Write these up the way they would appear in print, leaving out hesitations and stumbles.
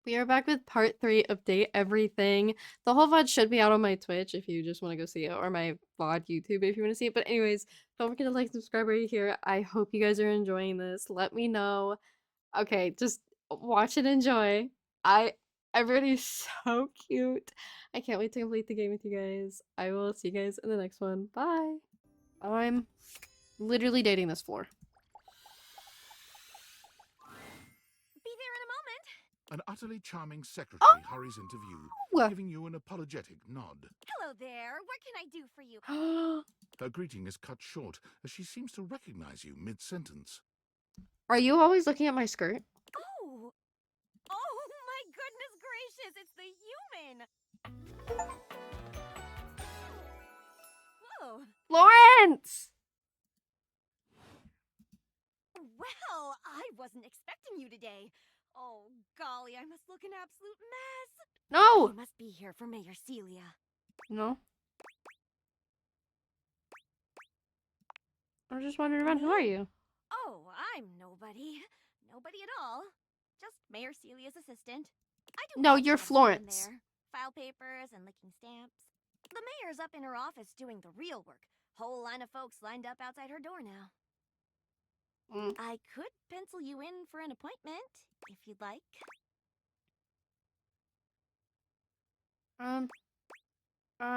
We are back with part 3 of Date Everything. The whole VOD should be out on my Twitch if you just want to go see it, or my VOD YouTube if you want to see it. But anyways, don't forget to like, subscribe right here. I hope you guys are enjoying this. Let me know. Okay, just watch and enjoy. I Everybody's so cute. I can't wait to complete the game with you guys. I will see you guys in the next one. Bye. I'm literally dating this floor. Be there in a moment. An utterly charming secretary Oh! hurries into view, giving you an apologetic nod. Hello there. What can I do for you? Her greeting is cut short as she seems to recognize you mid-sentence. Are you always looking at my skirt? Oh. Oh my goodness gracious, it's the human. Whoa. Florence! Well, I wasn't expecting you today. Oh, golly, I must look an absolute mess. No! You must be here for Mayor Celia. No. I'm just wandering around. Who are you? Oh, I'm nobody. Nobody at all. Just Mayor Celia's assistant. I do No, odd you're jobs here and Florence. there. File papers and licking stamps. The mayor's up in her office doing the real work. Whole line of folks lined up outside her door now. I could pencil you in for an appointment, if you'd like.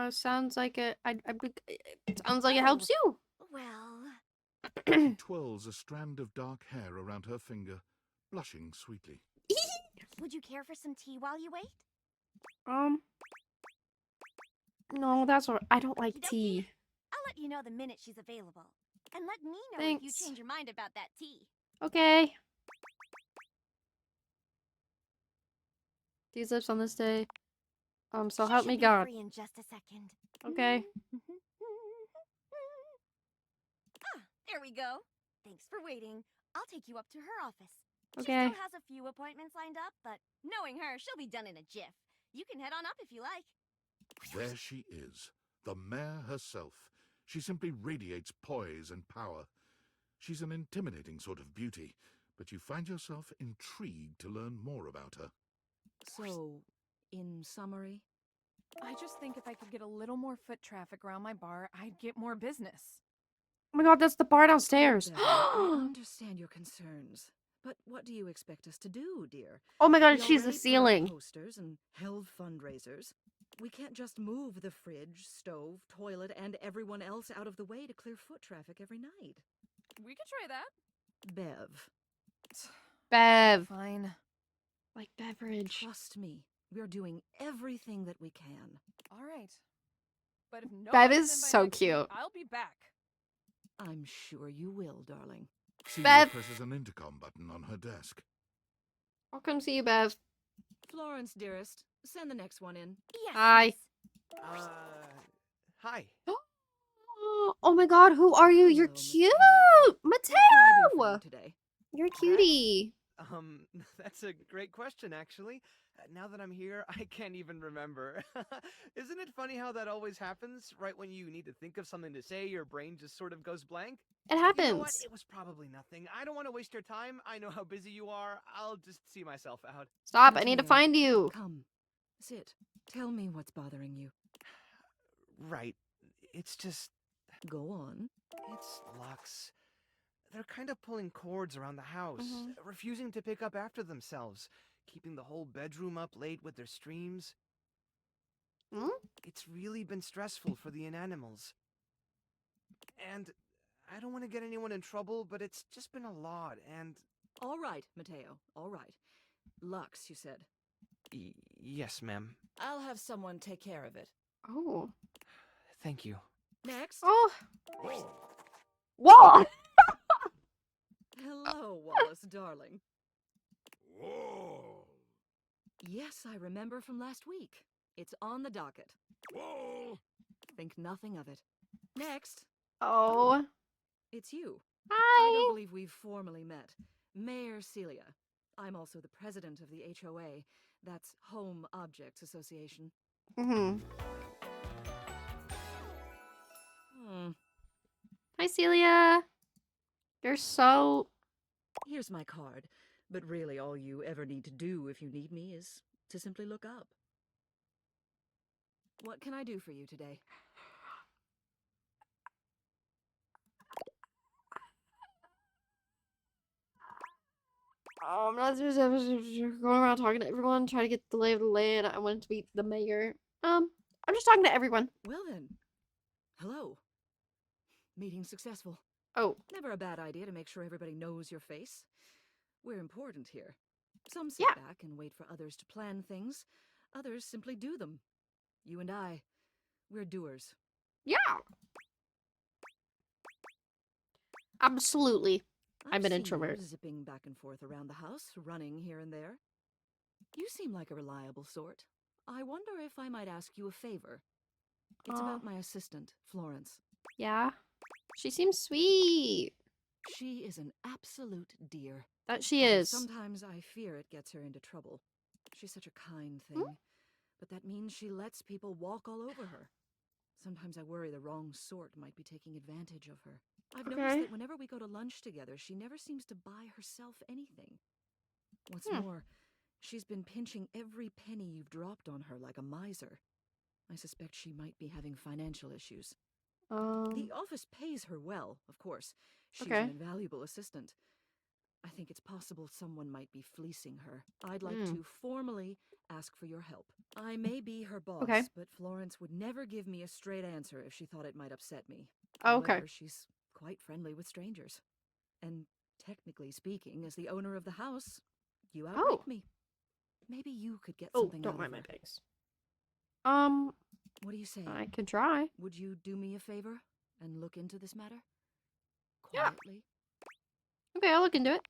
Sounds like it. Sounds like it helps you. Well, She twirls a strand of dark hair around her finger, blushing sweetly. would you care for some tea while you wait? No, that's all right. I don't like Okey-dokey. tea. I'll let you know the minute she's available. And let me know if you Thanks. change your mind about that tea. Okay. These lips on this day. So She help should me be God. free in just a second. Okay. There we go. Thanks for waiting. I'll take you up to her office. Okay. She still has a few appointments lined up, but knowing her, she'll be done in a jiff. You can head on up if you like. There she is, the mayor herself. She simply radiates poise and power. She's an intimidating sort of beauty, but you find yourself intrigued to learn more about her. So, in summary? I just think if I could get a little more foot traffic around my bar, I'd get more business. Oh my God, that's the bar downstairs. Bella, I understand your concerns, but what do you expect us to do, dear? Oh my God, We she's the already put up ceiling. posters and held fundraisers. We can't just move the fridge, stove, toilet, and everyone else out of the way to clear foot traffic every night. We could try that. Bev, Bev. Fine. Like beverage. trust me. We're doing everything that we can. All right. But if no Bev one's is in by so next week, cute. I'll be back. I'm sure you will, darling. Celia Bev. presses an intercom button on her desk. I'll come see you, Bev. Florence, dearest, send the next one in. Yes. Hi. miss. Hi. Oh my God, who are you? You're Hello, cute. What can I do for Mateo. you today? You're a cutie. That's a great question, actually. Now that I'm here, I can't even remember. Isn't it funny how that always happens? Right when you need to think of something to say, your brain just sort of goes blank? It You know what? happens. It was probably nothing. I don't want to waste your time. I know how busy you are. I'll just see myself out. Stop, I need to Mateo, find you. Come, sit. Tell me what's bothering you. Right. It's just... Go on. It's Lux. They're kind of pulling cords around the house, Mhm. refusing to pick up after themselves, keeping the whole bedroom up late with their streams. Hmm? It's really been stressful for the inanimals. And I don't want to get anyone in trouble, but it's just been a lot, and... All right, Mateo, all right. Lux, you said. Yes, ma'am. I'll have someone take care of it. Oh. Thank you. Next. Oh. Whoa. Hello, Wallace, darling. Whoa! Yes, I remember from last week. It's on the docket. Whoa! Think nothing of it. Next. Oh. It's you. I don't Hi. believe we've formally met. Mayor Celia. I'm also the president of the HOA. That's Home Objects Association. Mhm. Hmm. Hi, Celia. You're so... Here's my card. But really, all you ever need to do if you need me is to simply look up. What can I do for you today? Not just going around talking to everyone, trying to get the lay of the land. I wanted to meet the mayor. I'm just talking to everyone. Well then, hello. Meeting successful. Oh, Never a bad idea to make sure everybody knows your face. We're important here. Some sit yeah. back and wait for others to plan things. Others simply do them. You and I, we're doers. Yeah. Absolutely. I'm an seen introvert. you zipping back and forth around the house, running here and there. You seem like a reliable sort. I wonder if I might ask you a favor. It's about my assistant, Florence. Yeah. She seems sweet. She is an absolute dear. That she Although is. sometimes I fear it gets her into trouble. She's such a kind thing. But that means she lets people walk all over her. Sometimes I worry the wrong sort might be taking advantage of her. I've noticed that whenever we go to lunch together, she never seems to buy herself anything. What's more, she's been pinching every penny you've dropped on her like a miser. I suspect she might be having financial issues. The office pays her well, of course. She's an invaluable assistant. I think it's possible someone might be fleecing her. I'd like to formally ask for your help. I may be her boss, but Florence would never give me a straight answer if she thought it might upset me. However, she's quite friendly with strangers. And technically speaking, as the owner of the house, you outrank me. Maybe you could get something out of her. Don't mind my bags. What do you say? I could try. Would you do me a favor and look into this matter? Quietly? Okay, I'll look into it.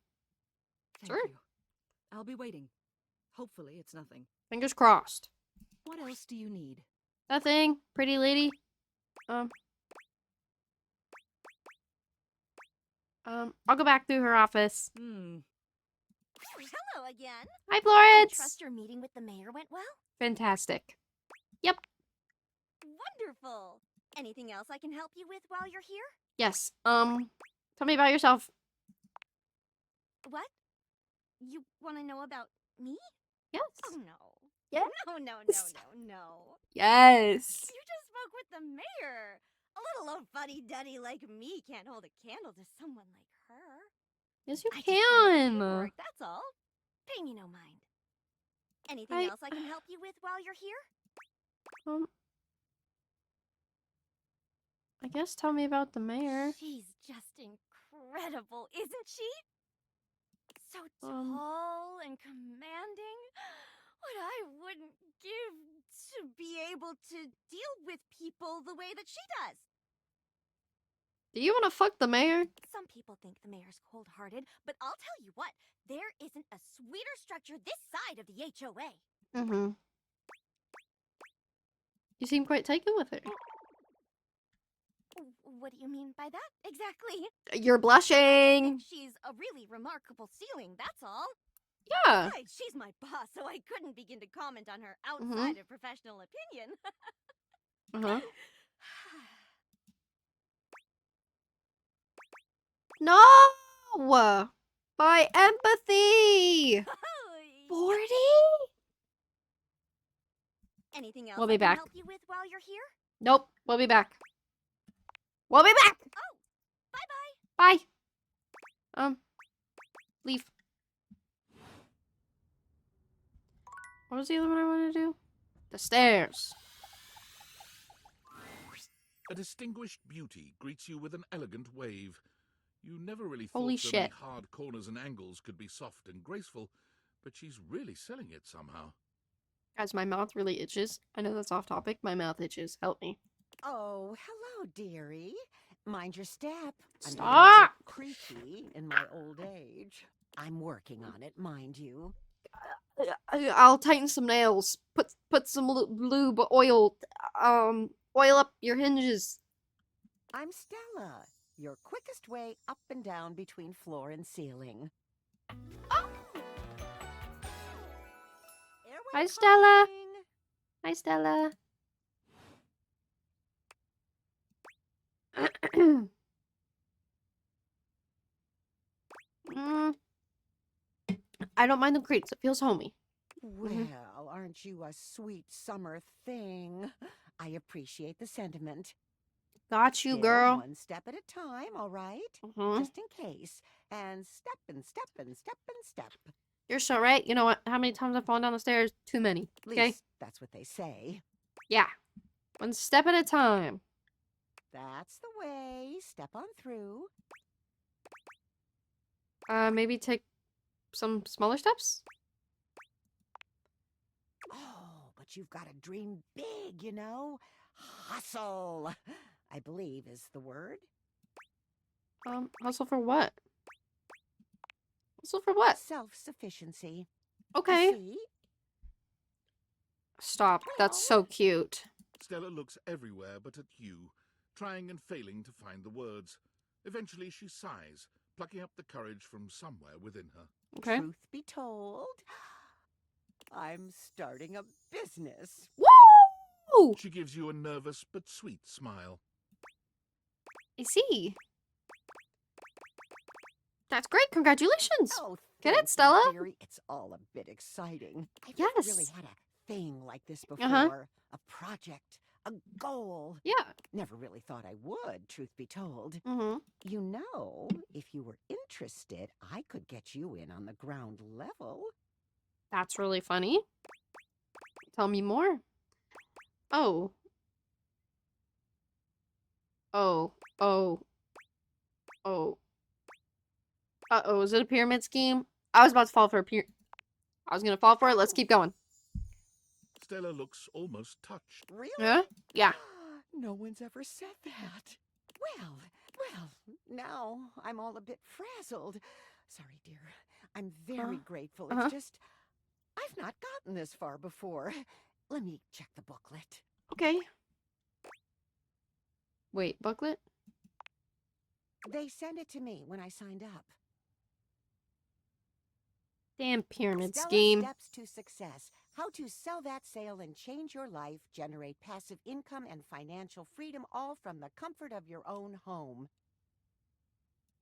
Thank you. I'll be waiting. Hopefully it's nothing. Fingers crossed. What else do you need? Nothing, pretty lady. I'll go back through her office. Hello again. Hi, I Florence. trust your meeting with the mayor went well? Fantastic. Yep. Wonderful. Anything else I can help you with while you're here? Yes. Tell me about yourself. What? You want to know about me? Yes. Oh, no. Yeah. No. Yes. You just spoke with the mayor. A little old fuddy-duddy like me can't hold a candle to someone like her. Yes, you I just finished can. paperwork, that's all. Pay me no mind. Anything else I can help you with while you're here? I guess tell me about the mayor. She's just incredible, isn't she? So tall and commanding. What I wouldn't give to be able to deal with people the way that she does. Do you want to fuck the mayor? Some people think the mayor's cold-hearted, but I'll tell you what, there isn't a sweeter structure this side of the HOA. You seem quite taken with her. What do you mean by that, exactly? You're blushing. She's a really remarkable ceiling, that's all. Yeah. Besides, she's my boss, so I couldn't begin to comment on her outside of professional opinion. No! By empathy! 40? Anything else We'll be I can back. help you with while you're here? Nope. We'll be back. We'll be back! Oh, bye-bye. Bye. Leave. What was the other one I wanted to do? The stairs. A distinguished beauty greets you with an elegant wave. You never really Holy thought so many shit. hard corners and angles could be soft and graceful, but she's really selling it somehow. Guys, my mouth really itches. I know that's off topic. My mouth itches. Help me. Oh, hello, dearie. Mind your step. I'm getting a Stop! bit creaky in my old age. I'm working on it, mind you. I'll tighten some nails. Put some lube oil. Oil up your hinges. I'm Stella, your quickest way up and down between floor and ceiling. Hi, Stella. Hi, Stella. I don't mind the crates. It feels homey. Well, aren't you a sweet summer thing? I appreciate the sentiment. Got you, Still, girl. one step at a time, all right? Mhm. Just in case. And step and step and step and step. You're so right. You know what? How many times I've fallen down the stairs? Too many. At Okay? least that's what they say. Yeah. One step at a time. That's the way. Step on through. Maybe take some smaller steps? Oh, but you've got to dream big, you know? Hustle, I believe is the word. Hustle for what? Hustle for what? Self-sufficiency. Okay. See? Stop. That's so cute. Stella looks everywhere but at you, trying and failing to find the words. Eventually she sighs, plucking up the courage from somewhere within her. Okay. Truth be told, I'm starting a business. Woo! She gives you a nervous but sweet smile. I see. That's great. Congratulations. Oh, Get it, thank you, Stella? dearie. It's all a bit exciting. I've Yes. never really had a thing like this before. A project, a goal. Yeah. Never really thought I would, truth be told. Mm-hmm. You know, if you were interested, I could get you in on the ground level. That's really funny. Tell me more. Oh. Oh. Oh. Oh. Uh-oh, is it a pyramid scheme? I was about to fall for a pyramid. I was gonna fall for it. Let's keep going. Stella looks almost touched. Really? Yeah? Yeah. No one's ever said that. Well, now I'm all a bit frazzled. Sorry, dear. I'm very grateful. It's just, I've not gotten this far before. Let me check the booklet. Okay. Wait, booklet? They sent it to me when I signed up. Damn pyramid Stella scheme. Steps to Success. How to sell that sale and change your life, generate passive income and financial freedom, all from the comfort of your own home.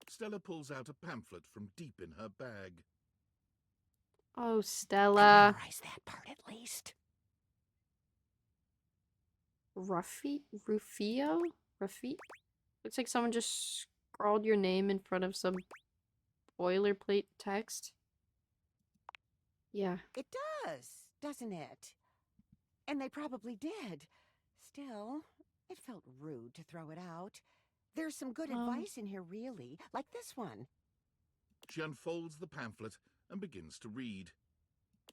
Stella pulls out a pamphlet from deep in her bag. Oh, I Stella. memorized that part at least. Rufio? Looks like someone just scrawled your name in front of some boilerplate text. Yeah. It does, doesn't it? And they probably did. Still, it felt rude to throw it out. There's some good advice in here, really, like this one. She unfolds the pamphlet and begins to read.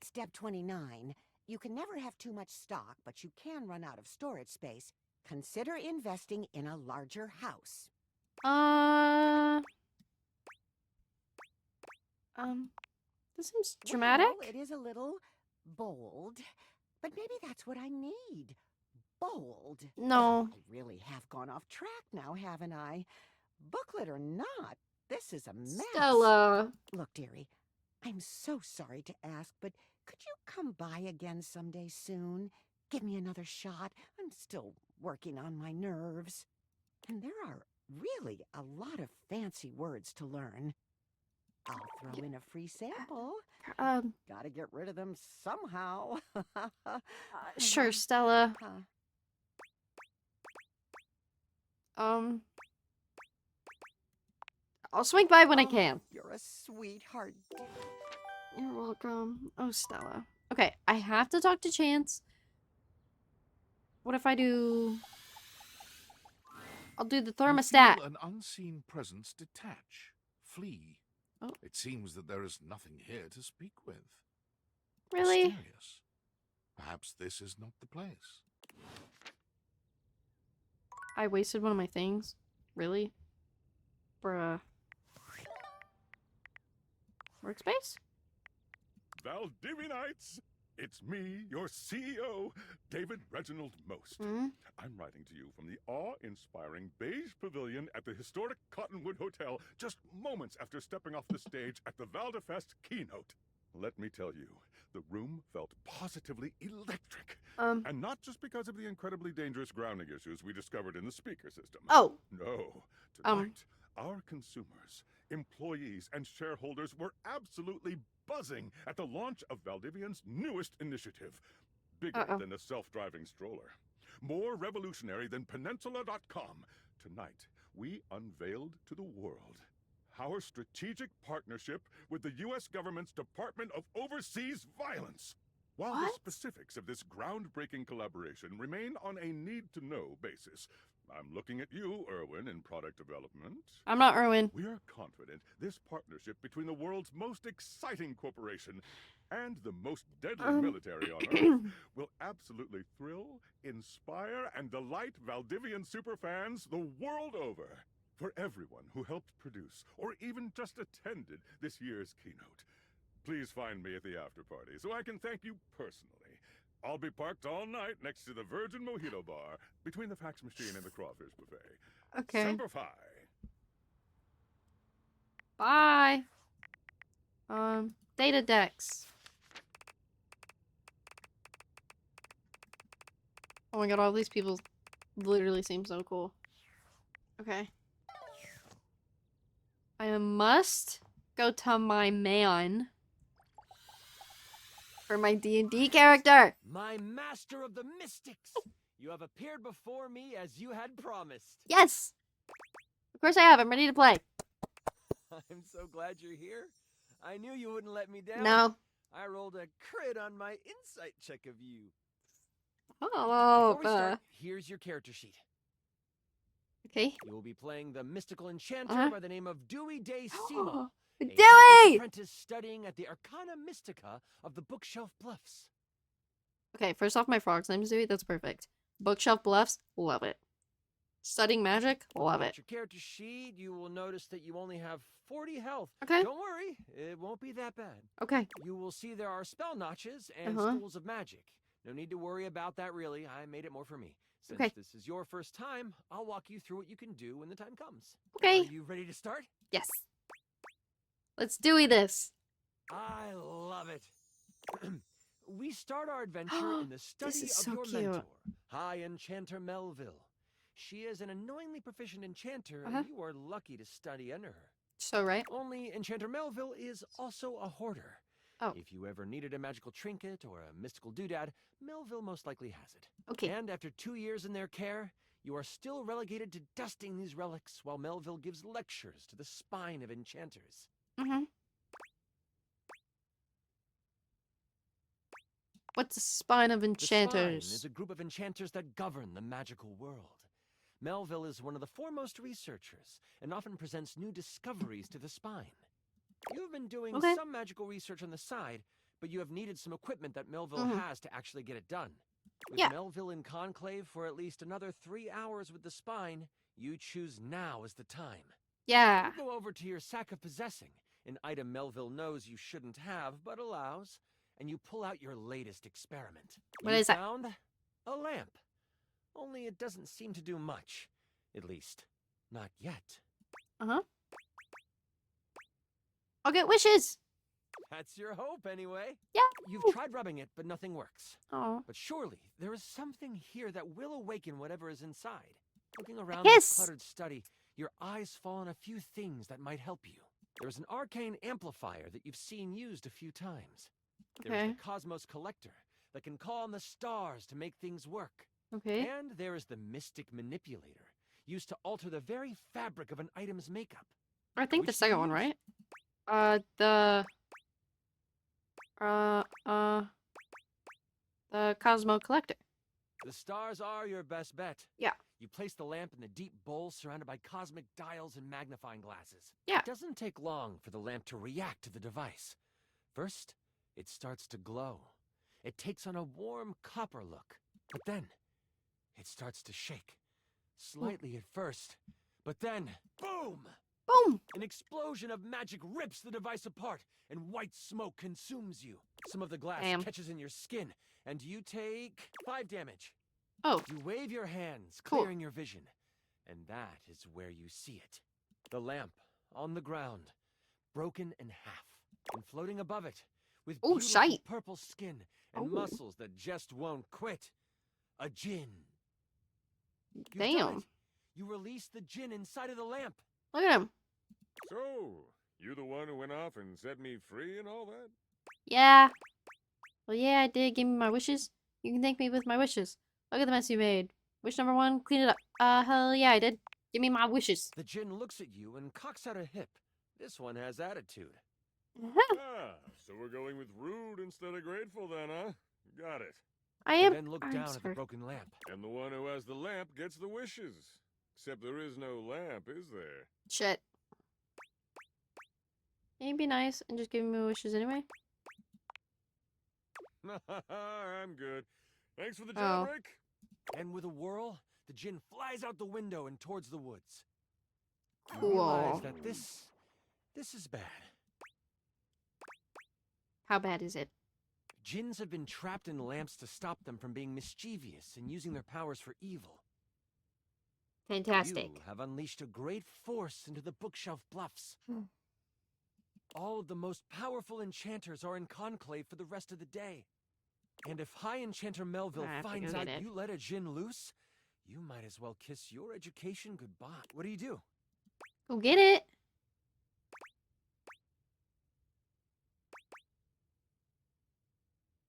Step 29. You can never have too much stock, but you can run out of storage space. Consider investing in a larger house. This seems dramatic. Well, it is a little bold, but maybe that's what I need. Bold. No. I really have gone off track now, haven't I? Booklet or not, this is a mess. Stella. Look, dearie, I'm so sorry to ask, but could you come by again someday soon? Give me another shot. I'm still working on my nerves. And there are really a lot of fancy words to learn. I'll throw in a free sample. Gotta get rid of them somehow. Sure, Stella. I'll swing by when I can. You're a sweetheart. You're welcome. Oh, Stella. Okay, I have to talk to Chance. What if I do... I'll do the thermostat. You feel an unseen presence detach, flee. Oh. It seems that there is nothing here to speak with. Really? Mysterious. Perhaps this is not the place. I wasted one of my things? Really? Bruh. Workspace? Valdivinites! It's me, your CEO, David Reginald Most. Hmm? I'm writing to you from the awe-inspiring beige pavilion at the historic Cottonwood Hotel just moments after stepping off the stage at the Valdefest keynote. Let me tell you, the room felt positively electric. And not just because of the incredibly dangerous grounding issues we discovered in the speaker system. Oh. No. Tonight, Our consumers, employees, and shareholders were absolutely buzzing at the launch of Valdivian's newest initiative. Bigger than a self-driving stroller. More revolutionary than Peninsula.com. Tonight, we unveiled to the world our strategic partnership with the U.S. government's Department of Overseas Violence. While the specifics of this groundbreaking collaboration remain on a need-to-know basis, I'm looking at you, Erwin, in product development. I'm not Erwin. We are confident this partnership between the world's most exciting corporation and the most deadly military on Earth will absolutely thrill, inspire, and delight Valdivian superfans the world over. For everyone who helped produce or even just attended this year's keynote, please find me at the after party so I can thank you personally. I'll be parked all night next to the Virgin Mojito Bar between the fax machine and the crawfish buffet. Okay. Semper Fi. Bye. Data decks. Oh my god, all these people literally seem so cool. Okay. I must go to my man for my D&D character. My master of the mystics! You have appeared before me as you had promised. Yes! Of course I have. I'm ready to play. I'm so glad you're here. I knew you wouldn't let me down. No. I rolled a crit on my insight check of you. Oh, Before we start, here's your character sheet. Okay. You will be playing the mystical enchanter by the name of Dewey Day Seymour. Dewey! Apprentice studying at the Arcana Mystica of the Bookshelf Bluffs. Okay, first off, my frog's name is Dewey. That's perfect. Bookshelf Bluffs, love it. Studying magic, love it. Your character sheet, you will notice that you only have 40 health. Okay. Don't worry, it won't be that bad. Okay. You will see there are spell notches and schools of magic. No need to worry about that, really. I made it more for me. Since this is your first time, I'll walk you through what you can do when the time comes. Okay. Are you ready to start? Yes. Let's Dewey this. I love it. We start our adventure in the study of so your cute. mentor, High Enchanter Melville. She is an annoyingly proficient enchanter, and you are lucky to study under her. So right. Only Enchanter Melville is also a hoarder. Oh. If you ever needed a magical trinket or a mystical doodad, Melville most likely has it. Okay. And after 2 years in their care, you are still relegated to dusting these relics while Melville gives lectures to the spine of enchanters. What's the spine of The enchanters? spine is a group of enchanters that govern the magical world. Melville is one of the foremost researchers and often presents new discoveries to the spine. You've been doing some magical research on the side, but you have needed some equipment that Melville has to actually get it done. With Melville in conclave for at least another 3 hours with the spine, you choose now as the time. Yeah. You go over to your sack of possessing, an item Melville knows you shouldn't have but allows, and you pull out your latest experiment. What is that? Found a lamp. Only it doesn't seem to do much. At least, not yet. I'll get wishes. That's your hope, anyway. Yeah. You've tried rubbing it, but nothing works. Oh. But surely, there is something here that will awaken whatever is inside. Looking around Yes. this cluttered study, your eyes fall on a few things that might help you. There's an arcane amplifier that you've seen used a few times. There's the Cosmos Collector that can call on the stars to make things work. Okay. And there is the Mystic Manipulator, used to alter the very fabric of an item's makeup. I think the Which second one, use? right? The Cosmo Collector. The stars are your best bet. Yeah. You place the lamp in the deep bowl surrounded by cosmic dials and magnifying glasses. Yeah. It doesn't take long for the lamp to react to the device. First, it starts to glow. It takes on a warm copper look. But then, it starts to shake. Slightly at first. But then, boom! Boom! An explosion of magic rips the device apart, and white smoke consumes you. Some of the glass catches in your skin, and you take 5 damage. Oh. You wave your hands, Cool. clearing your vision. And that is where you see it. The lamp, on the ground, broken in half. And floating above it, with Oh, beautiful shite. purple skin and muscles that just won't quit. A djinn. You've done Damn. it. You release the djinn inside of the lamp. Look at him. So, you the one who went off and set me free and all that? Yeah. Well, yeah, I did. Give me my wishes. You can thank me with my wishes. Look at the mess you made. Wish number 1, clean it up. Hell yeah, I did. Give me my wishes. The djinn looks at you and cocks out a hip. This one has attitude. Ah, so we're going with rude instead of grateful then, huh? Got it. I You am. then look I'm down at the sorry. broken lamp. And the one who has the lamp gets the wishes. Except there is no lamp, is there? Shit. Can you be nice and just give me my wishes anyway? I'm good. Thanks for the job, Oh. Rick. And with a whirl, the djinn flies out the window and towards the woods. You Cool. realize that this is bad. How bad is it? Djinns have been trapped in lamps to stop them from being mischievous and using their powers for evil. Fantastic. You have unleashed a great force into the bookshelf bluffs. All of the most powerful enchanters are in conclave for the rest of the day. And if High Enchanter Melville I have to finds go out get it. you let a djinn loose, you might as well kiss your education goodbye. What do? Go get it.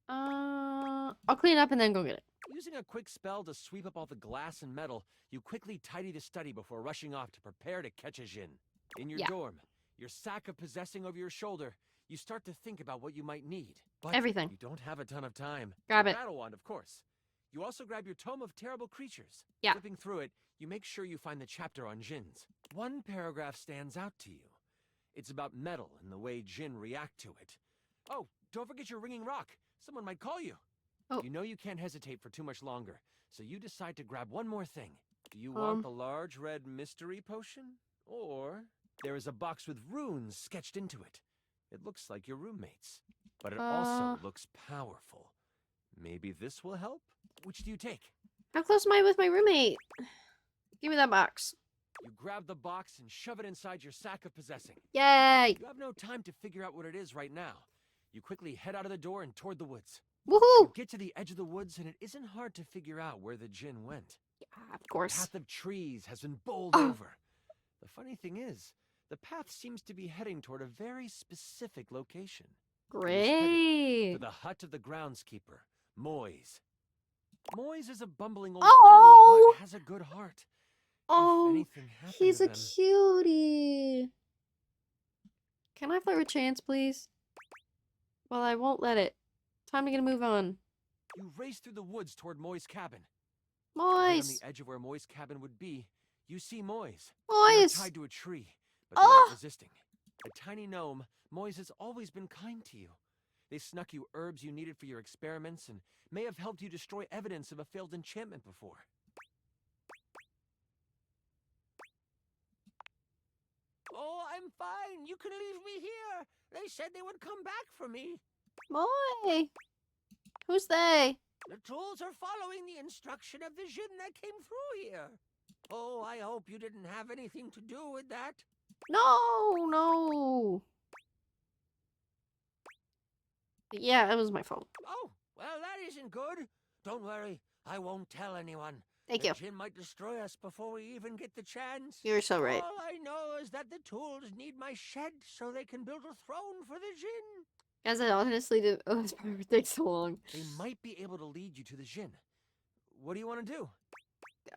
I'll clean it up and then go get it. Using a quick spell to sweep up all the glass and metal, you quickly tidy the study before rushing off to prepare to catch a djinn. In your Yeah. dorm, your sack of possessing over your shoulder, you start to think about what you might need. But Everything. you don't have a ton of time. Grab Your it. battle wand, of course. You also grab your Tome of Terrible Creatures. Yeah. Flipping through it, you make sure you find the chapter on djinns. One paragraph stands out to you. It's about metal and the way djinn react to it. Oh, don't forget your ringing rock. Someone might call you. Oh. You know you can't hesitate for too much longer, so you decide to grab one more thing. Do you want the large red mystery potion? Or there is a box with runes sketched into it. It looks like your roommate's, but it also looks powerful. Maybe this will help? Which do you take? How close am I with my roommate? Give me that box. You grab the box and shove it inside your sack of possessing. Yay! You have no time to figure out what it is right now. You quickly head out of the door and toward the woods. Woohoo! You get to the edge of the woods and it isn't hard to figure out where the djinn went. Yeah, of The course. path of trees has been bowled over. The funny thing is, the path seems to be heading toward a very specific location. It is headed Great. to the hut of the groundskeeper, Moise. Moise is a bumbling old Oh! fool, but has a good heart. If Oh, anything happened he's to a them, cutie. Can I flirt with Chance, please? Well, I won't let it. Time to get a move on. you race through the woods toward Moi's cabin. Right on Moise! the edge of where Moi's cabin would be, you see Moise. You're Moise! tied to a tree, but you're not resisting. A tiny gnome, Moise has always been kind to you. They snuck you herbs you needed for your experiments and may have helped you destroy evidence of a failed enchantment before. Oh, I'm fine. You can leave me here. They said they would come back for me. Moy! Who's they? The tools are following the instruction of the djinn that came through here. Oh, I hope you didn't have anything to do with that. No, no. Yeah, it was my fault. Oh, well, that isn't good. Don't worry, I won't tell anyone. Thank The you. djinn might destroy us before we even get the chance. You're so right. All I know is that the tools need my shed so they can build a throne for the djinn. Guys, I honestly did. Oh, this probably would take so long. They might be able to lead you to the djinn. What do you want to do?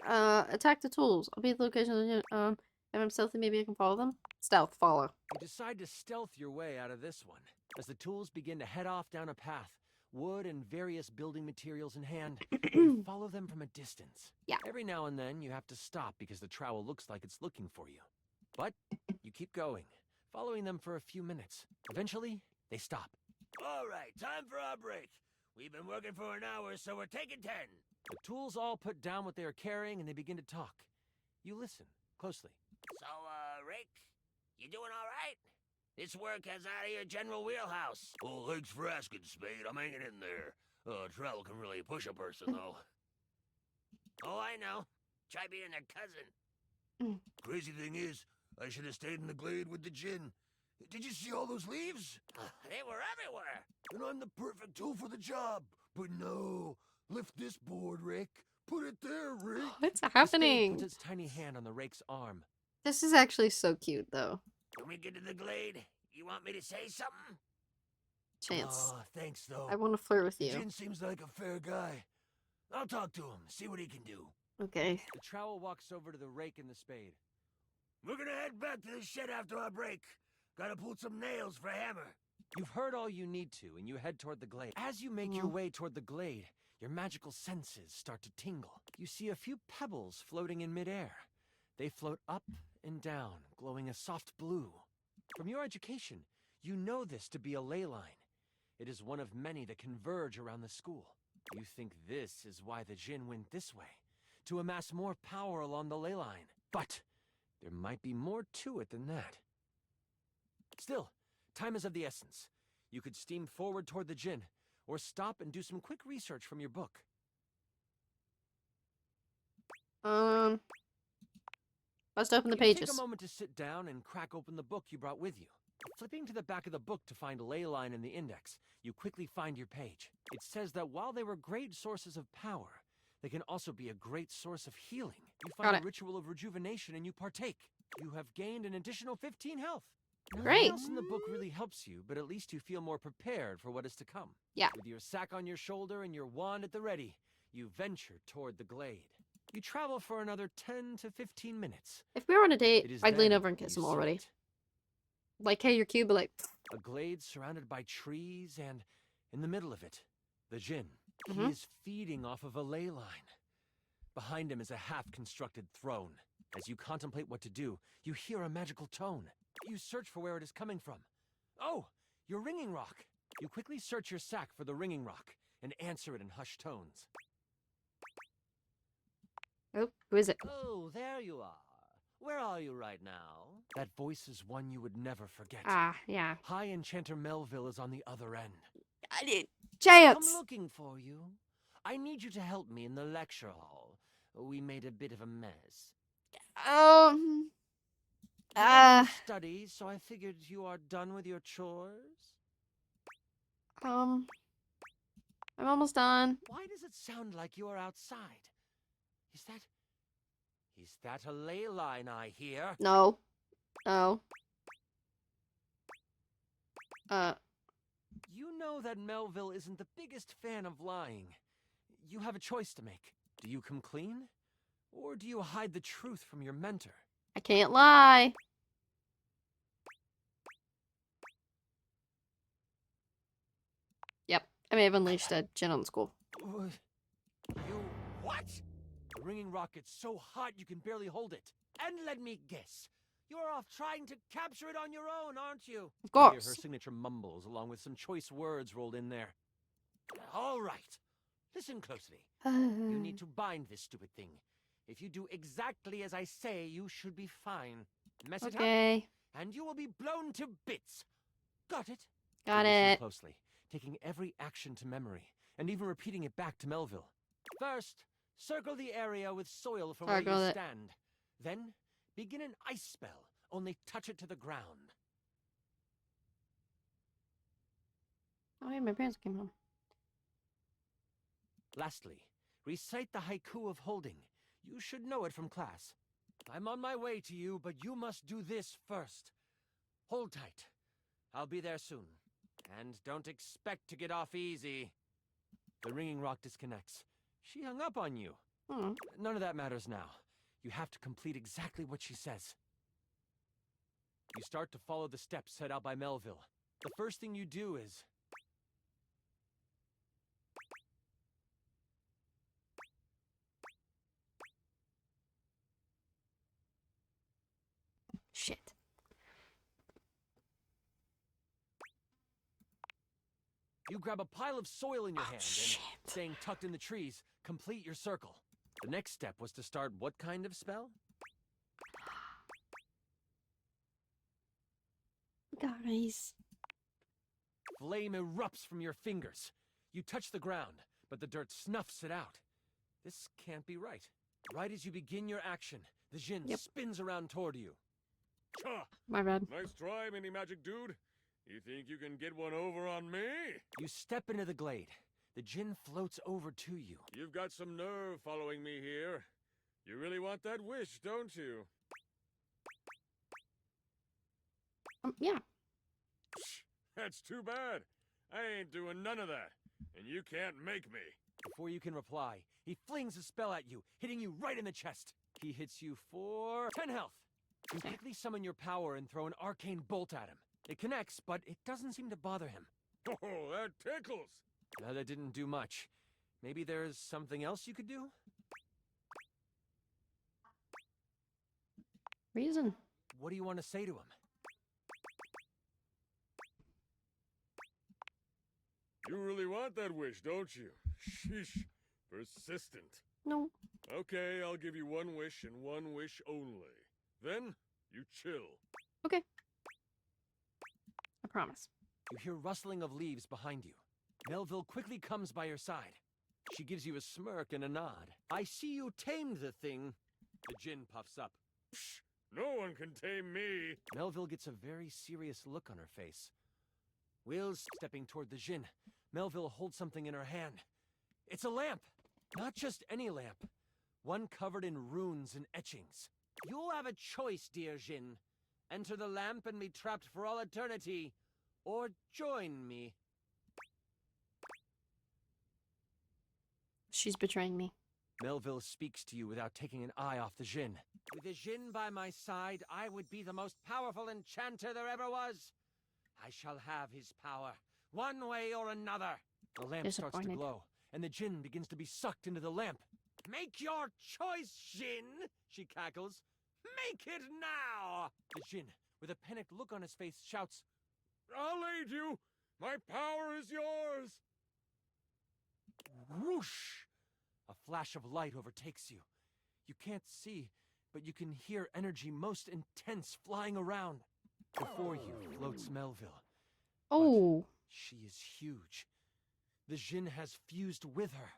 Attack the tools. I'll be at the location of the if I'm stealthy, maybe I can follow them. Stealth, follow. You decide to stealth your way out of this one. As the tools begin to head off down a path, wood and various building materials in hand, you follow them from a distance. Yeah. Every now and then, you have to stop because the trowel looks like it's looking for you. But you keep going, following them for a few minutes. Eventually, they stop. All right, time for our break. We've been working for an hour, so we're taking 10. The tools all put down what they are carrying and they begin to talk. You listen closely. So, Rick, you doing all right? This work has out of your general wheelhouse. Oh, thanks for asking, Spade. I'm hanging in there. Travel can really push a person, though. Oh, I know. Try being their cousin. Crazy thing is, I should have stayed in the glade with the djinn. Did you see all those leaves? They were everywhere. And I'm the perfect tool for the job. But no. Lift this board, Rick. Put it there, Rick. What's The spade happening? puts its tiny hand on the rake's arm. This is actually so cute, though. When we get to the glade, you want me to say something? Chance. Oh, thanks though. I want to flirt with you. Jin seems like a fair guy. I'll talk to him, see what he can do. Okay. The trowel walks over to the rake and the spade. We're gonna head back to the shed after our break. Gotta pull some nails for a hammer. You've heard all you need to, and you head toward the glade. As you make your way toward the glade, your magical senses start to tingle. You see a few pebbles floating in midair. They float up and down, glowing a soft blue. From your education, you know this to be a ley line. It is one of many that converge around the school. You think this is why the Jinn went this way, to amass more power along the ley line. But there might be more to it than that. Still, time is of the essence. You could steam forward toward the Jinn, or stop and do some quick research from your book. Let's open the You pages. take a moment to sit down and crack open the book you brought with you. Flipping to the back of the book to find a ley line in the index, you quickly find your page. It says that while they were great sources of power, they can also be a great source of healing. You find a ritual of rejuvenation and you partake. You have gained an additional 15 health. Nothing else in the book really helps you, but at least you feel more prepared for what is to come. Yeah. With your sack on your shoulder and your wand at the ready, you venture toward the glade. You travel for another 10 to 15 minutes. If we were on a date, I'd lean over and kiss him already. Like, hey, you're cute, but like... A glade surrounded by trees, and in the middle of it, the Jinn. He is feeding off of a ley line. Behind him is a half-constructed throne. As you contemplate what to do, you hear a magical tone. You search for where it is coming from. Oh, your ringing rock. You quickly search your sack for the ringing rock and answer it in hushed tones. Oh, who is it? Oh, there you are. Where are you right now? That voice is one you would never forget. Ah, yeah. High Enchanter Melville is on the other end. I did. Chance! I'm looking for you. I need you to help me in the lecture hall. We made a bit of a mess. Study, so I figured you are done with your chores? I'm almost done. Why does it sound like you are outside? Is that a ley line I hear? No. No. You know that Melville isn't the biggest fan of lying. You have a choice to make. Do you come clean? Or do you hide the truth from your mentor? I can't lie. Yep. I may have unleashed a Jinn on the school. You what? The ringing rock gets so hot you can barely hold it. And let me guess. You're off trying to capture it on your own, aren't you? Of course. You hear her signature mumbles along with some choice words rolled in there. All right. Listen closely. You need to bind this stupid thing. If you do exactly as I say, you should be fine. Mess it up, and you will be blown to bits. Got it? Got Listen it. closely, taking every action to memory, and even repeating it back to Melville. First, circle the area with soil from where you stand. Then, begin an ice spell. Only touch it to the ground. Oh, yeah, my parents came home. Lastly, recite the haiku of holding. You should know it from class. I'm on my way to you, but you must do this first. Hold tight. I'll be there soon. And don't expect to get off easy. The ringing rock disconnects. She hung up on you. None of that matters now. You have to complete exactly what she says. You start to follow the steps set out by Melville. The first thing you do is... Shit. You grab a pile of soil in your hand and, staying tucked in the trees, complete your circle. The next step was to start what kind of spell? Guys. Flame erupts from your fingers. You touch the ground, but the dirt snuffs it out. This can't be right. Right as you begin your action, the Jinn spins around toward you. My bad. Nice try, mini magic dude. You think you can get one over on me? You step into the glade. The Jinn floats over to you. You've got some nerve following me here. You really want that wish, don't you? Yeah. That's too bad. I ain't doing none of that, and you can't make me. Before you can reply, he flings a spell at you, hitting you right in the chest. He hits you for 10 health. You quickly summon your power and throw an arcane bolt at him. It connects, but it doesn't seem to bother him. Oh, that tickles. That didn't do much. Maybe there's something else you could do? Reason. What do you want to say to him? You really want that wish, don't you? Sheesh. Persistent. No. Okay, I'll give you one wish and one wish only. Then, you chill. Okay. I promise. You hear rustling of leaves behind you. Melville quickly comes by your side. She gives you a smirk and a nod. I see you tamed the thing. The djinn puffs up. Psh, no one can tame me. Melville gets a very serious look on her face. Will's stepping toward the djinn. Melville holds something in her hand. It's a lamp. Not just any lamp. One covered in runes and etchings. You have a choice, dear djinn. Enter the lamp and be trapped for all eternity, or join me. She's betraying me. Melville speaks to you without taking an eye off the djinn. With the djinn by my side, I would be the most powerful enchanter there ever was. I shall have his power, one way or another. The lamp starts to glow, and the djinn begins to be sucked into the lamp. Make your choice, djinn, she cackles. Make it now! The djinn, with a panicked look on his face, shouts, I'll aid you! My power is yours! Whoosh! A flash of light overtakes you. You can't see, but you can hear energy most intense flying around. Before you floats Melville. Oh. But she is huge. The djinn has fused with her,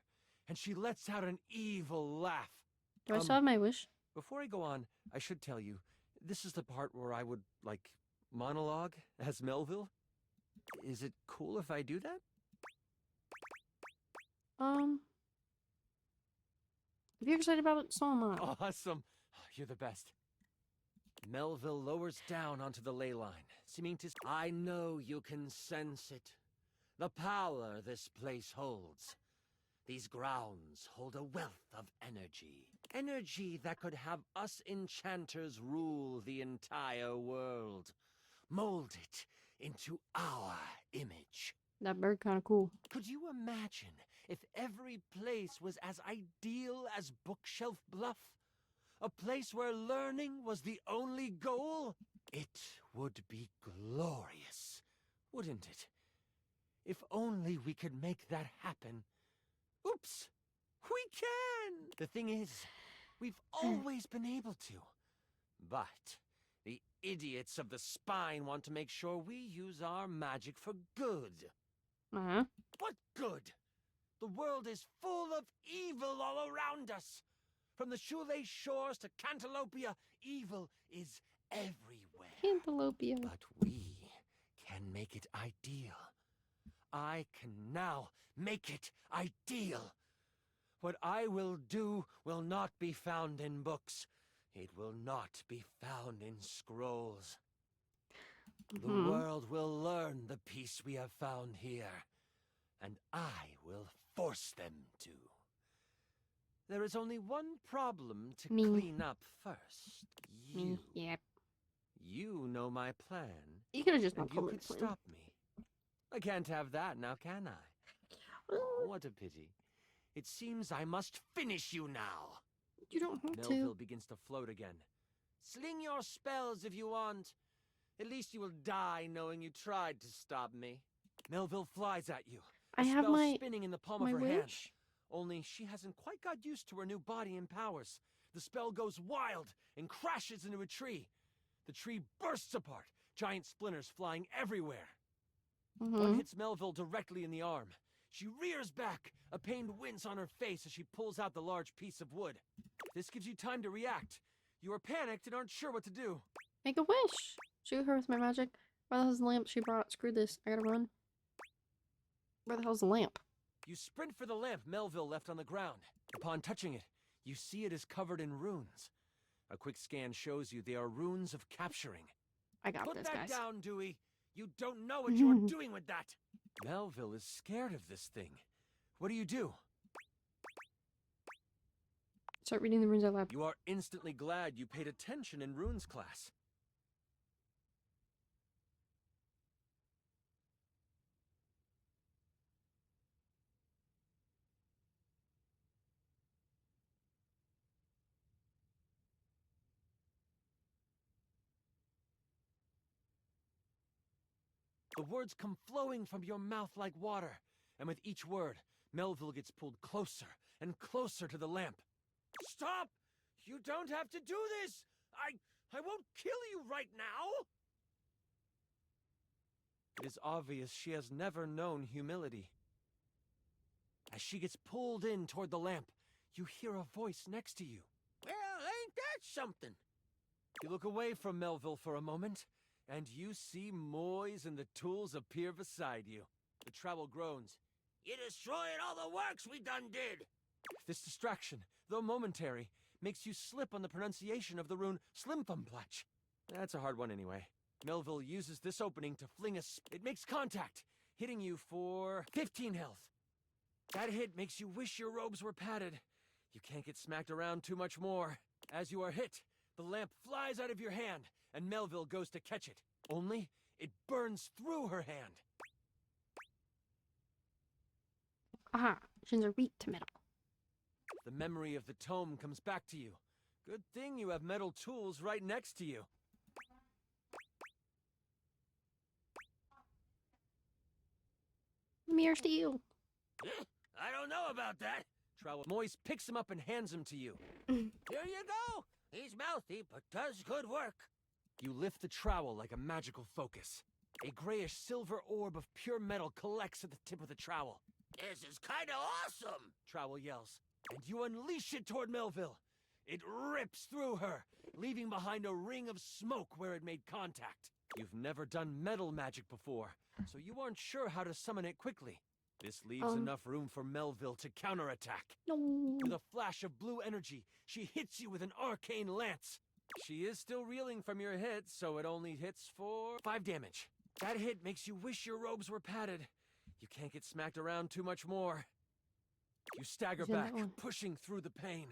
and she lets out an evil laugh. Do I still have my wish? Before I go on, I should tell you, this is the part where I would, like, monologue as Melville. Is it cool if I do that? If you're excited about it, so am I. Awesome. You're the best. Melville lowers down onto the ley line, seeming to... I know you can sense it. The power this place holds. These grounds hold a wealth of energy. Energy that could have us enchanters rule the entire world. Mold it into our image. That bird kind of cool. Could you imagine if every place was as ideal as Bookshelf Bluff? A place where learning was the only goal? It would be glorious, wouldn't it? If only we could make that happen. Oops! We can! The thing is, we've always been able to. But the idiots of the spine want to make sure we use our magic for good. Uh-huh. What good? The world is full of evil all around us. From the Shoelace Shores to Cantalopia, evil is everywhere. Cantalopia. But we can make it ideal. I can now make it ideal. What I will do will not be found in books. It will not be found in scrolls. The world will learn the peace we have found here, and I will force them to. There is only one problem to clean up first. You. Yep. You know my plan. You could have just not you could stop me. I can't have that now, can I? What a pity. It seems I must finish you now. You don't have Melville to. begins to float again. Sling your spells if you want. At least you will die knowing you tried to stop me. Melville flies at you. I have spell my spinning in the palm of her hand. Only she hasn't quite got used to her new body and powers. The spell goes wild and crashes into a tree. The tree bursts apart, giant splinters flying everywhere. One hits Melville directly in the arm. She rears back, a pained wince on her face as she pulls out the large piece of wood. This gives you time to react. You are panicked and aren't sure what to do. Make a wish. Shoot her with my magic. Where the hell's the lamp she brought? Screw this. I gotta run. Where the hell's the lamp? You sprint for the lamp Melville left on the ground. Upon touching it, you see it is covered in runes. A quick scan shows you they are runes of capturing. I got Put this, that guys. down, Dewey. You don't know what you're doing with that. Melville is scared of this thing. What do you do? Start reading the runes out loud. You are instantly glad you paid attention in runes class. The words come flowing from your mouth like water, and with each word, Melville gets pulled closer and closer to the lamp. Stop! You don't have to do this! I won't kill you right now! It is obvious she has never known humility. As she gets pulled in toward the lamp, you hear a voice next to you. Well, ain't that something? You look away from Melville for a moment, and you see Moise and the tools appear beside you. The trowel groans. You destroyed all the works we done did! This distraction, though momentary, makes you slip on the pronunciation of the rune Slimfumplach. That's a hard one anyway. Melville uses this opening to fling it makes contact, hitting you for 15 health. That hit makes you wish your robes were padded. You can't get smacked around too much more. As you are hit, the lamp flies out of your hand, and Melville goes to catch it. Only, it burns through her hand. Aha, shins are weak to metal. The memory of the tome comes back to you. Good thing you have metal tools right next to you. Mirror steel. I don't know about that. Trowel Moise picks him up and hands him to you. Here you go. He's mouthy, but does good work. You lift the trowel like a magical focus. A grayish silver orb of pure metal collects at the tip of the trowel. This is kinda awesome! Trowel yells, and you unleash it toward Melville. It rips through her, leaving behind a ring of smoke where it made contact. You've never done metal magic before, so you aren't sure how to summon it quickly. This leaves enough room for Melville to counterattack. No. With a flash of blue energy, she hits you with an arcane lance. She is still reeling from your hit, so it only hits for 5 damage. That hit makes you wish your robes were padded. You can't get smacked around too much more. You stagger back, pushing through the pain.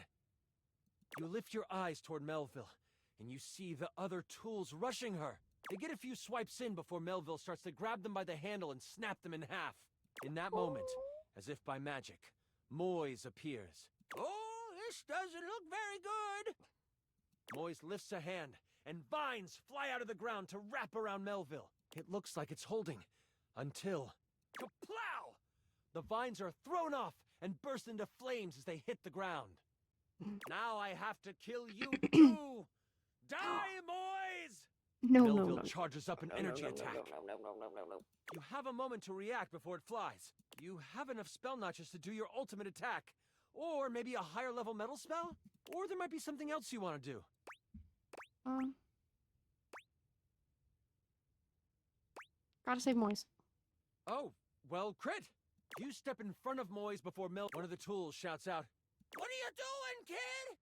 You lift your eyes toward Melville, and you see the other tools rushing her. They get a few swipes in before Melville starts to grab them by the handle and snap them in half. In that moment, as if by magic, Moise appears. Oh, this doesn't look very good. Moise lifts a hand, and vines fly out of the ground to wrap around Melville. It looks like it's holding, until... Kaplow! The vines are thrown off and burst into flames as they hit the ground. Now I have to kill you too! Die, Moise! Melville charges up an energy attack. You have a moment to react before it flies. You have enough spell notches to do your ultimate attack. Or maybe a higher level metal spell? Or there might be something else you want to do. Gotta save Moise. Oh, well, crit! You step in front of Moise before one of the tools shouts out, What are you doing, kid?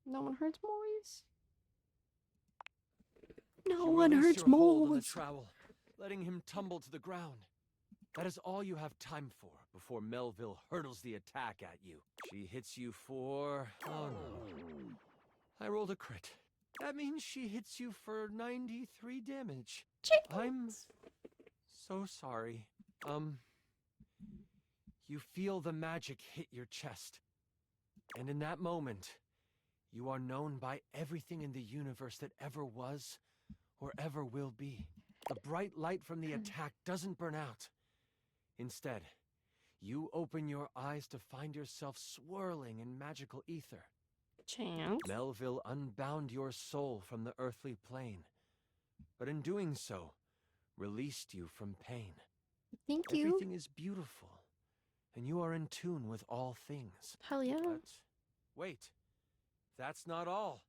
No one hurts Moise. No You one release hurts your hold on the Moise. trowel, letting him tumble to the ground. That is all you have time for before Melville hurtles the attack at you. She hits you for... Oh no. I rolled a crit. That means she hits you for 93 damage. I'm so sorry. You feel the magic hit your chest. And in that moment, you are known by everything in the universe that ever was or ever will be. The bright light from the attack doesn't burn out. Instead, you open your eyes to find yourself swirling in magical ether. Chance. Melville unbound your soul from the earthly plane, but in doing so, released you from pain. Thank you. Everything is beautiful, and you are in tune with all things. Hell yeah. But wait, that's not all.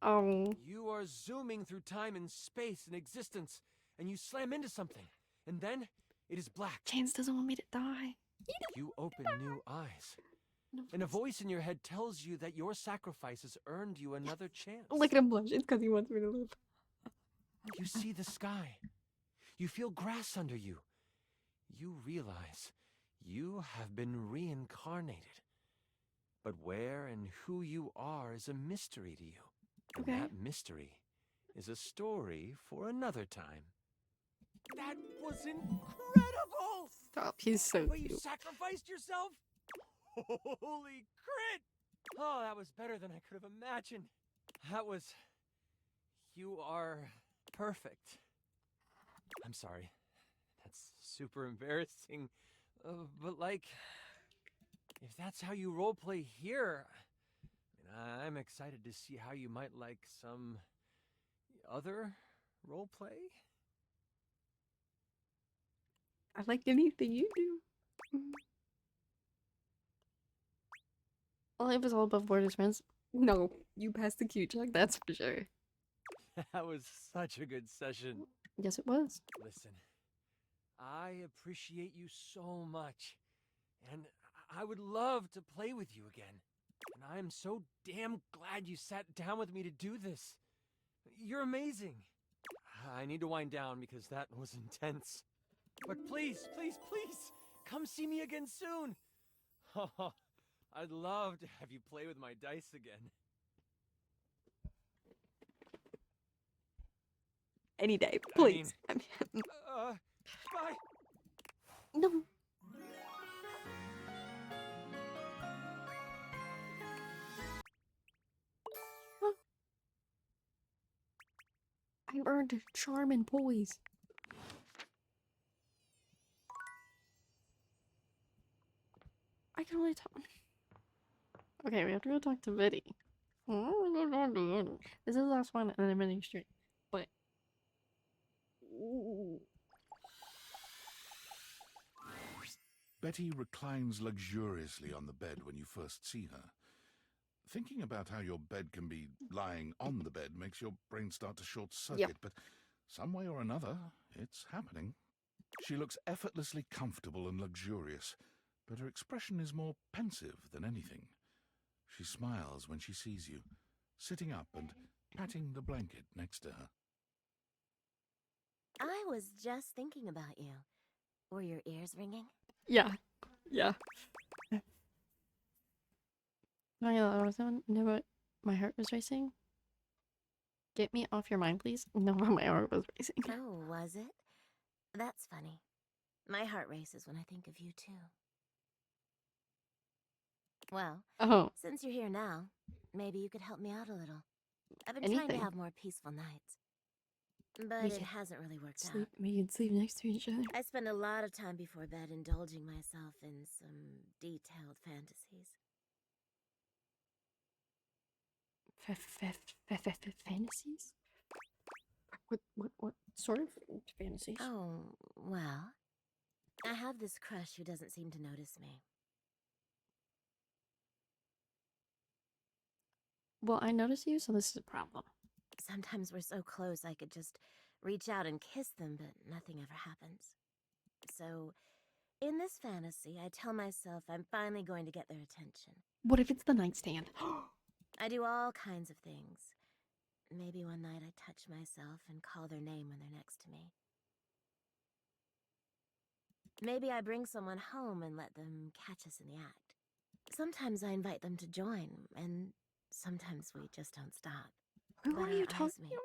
You are zooming through time and space and existence, and you slam into something, and then it is black. Chance doesn't want me to die. You open new eyes, And a voice in your head tells you that your sacrifice has earned you another chance. Look at him blush. It's because he wants me to live. You see the sky. You feel grass under you. You realize you have been reincarnated. But where and who you are is a mystery to you. And Okay. that mystery is a story for another time. That was incredible! Stop. He's so But you cute. sacrificed yourself? Holy crit! Oh, that was better than I could have imagined. That was... You are perfect. I'm sorry. That's super embarrassing. But like... If that's how you roleplay here... I'm excited to see how you might like some... other roleplay? I like anything you do. Well, if it's all above board as friends, no, you passed the cute check, that's for sure. That was such a good session. Yes, it was. Listen, I appreciate you so much, and I would love to play with you again. And I am so damn glad you sat down with me to do this. You're amazing. I need to wind down because that was intense. But please, please, please, come see me again soon. Oh, I'd love to have you play with my dice again. Any day, please. Bye. No. Huh. I earned charm and poise. I can only talk. Okay, we have to go talk to Biddy. This is the last one, and then I'm ending straight. But Betty reclines luxuriously on the bed when you first see her. Thinking about how your bed can be lying on the bed makes your brain start to short-circuit, but some way or another, it's happening. She looks effortlessly comfortable and luxurious, but her expression is more pensive than anything. She smiles when she sees you, sitting up and patting the blanket next to her. I was just thinking about you. Were your ears ringing? yeah. No, my heart was racing. Get me off your mind, please. No, my heart was racing. Oh, was it? That's funny. My heart races when I think of you, too. Well, since you're here now, maybe you could help me out a little. I've been trying to have more peaceful nights. But it hasn't really worked out. We can sleep next to each other. I spend a lot of time before bed indulging myself in some detailed fantasies. Fantasies? What sort of fantasies? Oh, well, I have this crush who doesn't seem to notice me. Well, I notice you, so this is a problem. Sometimes we're so close I could just reach out and kiss them, but nothing ever happens. So, in this fantasy, I tell myself I'm finally going to get their attention. What if it's the nightstand? I do all kinds of things. Maybe one night I touch myself and call their name when they're next to me. Maybe I bring someone home and let them catch us in the act. Sometimes I invite them to join, and sometimes we just don't stop. Who are you talking about?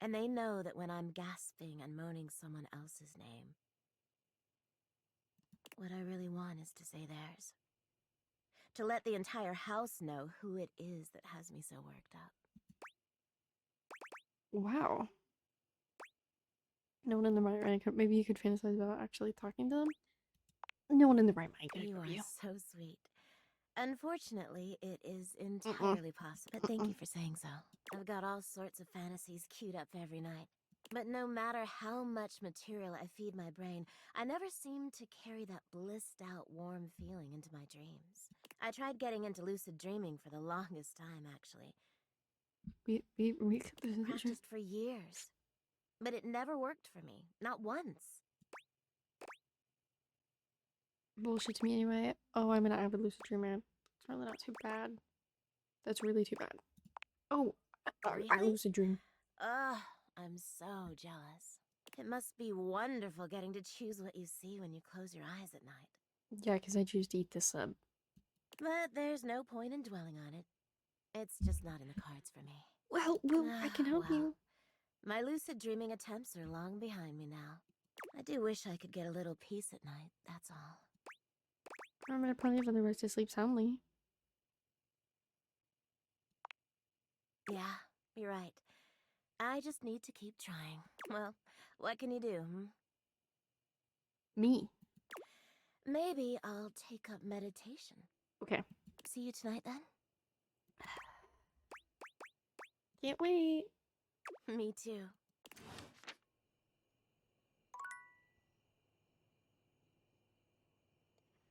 And they know that when I'm gasping and moaning someone else's name, what I really want is to say theirs. To let the entire house know who it is that has me so worked up. Wow. No one in the right mind. Maybe you could fantasize about actually talking to them? No one in the right mind could You agree. are so sweet. Unfortunately, it is entirely possible. But thank you for saying so. I've got all sorts of fantasies queued up every night. But no matter how much material I feed my brain, I never seem to carry that blissed out, warm feeling into my dreams. I tried getting into lucid dreaming for the longest time, actually. We practiced for years. But it never worked for me. Not once. bullshit to me anyway. Oh, I'm an avid lucid dreamer. It's really not too bad. That's really too bad. Oh, I Really? lucid dream. Ugh, I'm so jealous. It must be wonderful getting to choose what you see when you close your eyes at night. Yeah, because I choose to eat the sub. But there's no point in dwelling on it. It's just not in the cards for me. Well, I can help you. My lucid dreaming attempts are long behind me now. I do wish I could get a little peace at night, that's all. I'm gonna plenty of other ways to sleep soundly. Yeah, you're right. I just need to keep trying. Well, what can you do, Me. Maybe I'll take up meditation. Okay. See you tonight, then? Can't wait. Me too.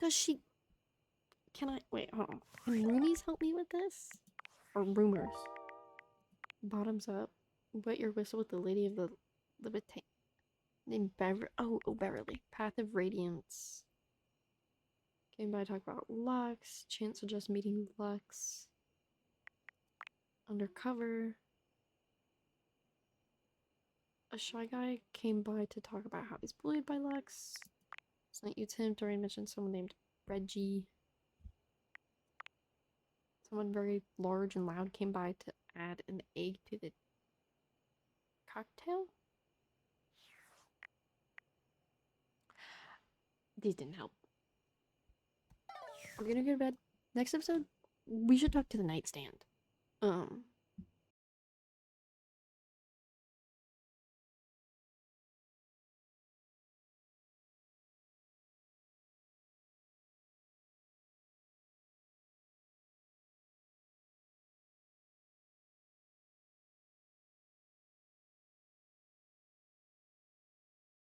Does she... Can I... Wait, hold on. Can roomies help me with this? Or rumors? Bottoms up. Wet your whistle with the lady of the levitate. Named Beverly. Oh, Beverly. Path of Radiance. Came by to talk about Lux. Chance of just meeting Lux. Undercover. A shy guy came by to talk about how he's bullied by Lux. Slight attempt, already mentioned someone named Reggie. Someone very large and loud came by to add an egg to the cocktail. These didn't help. We're gonna go to bed. Next episode, we should talk to the nightstand.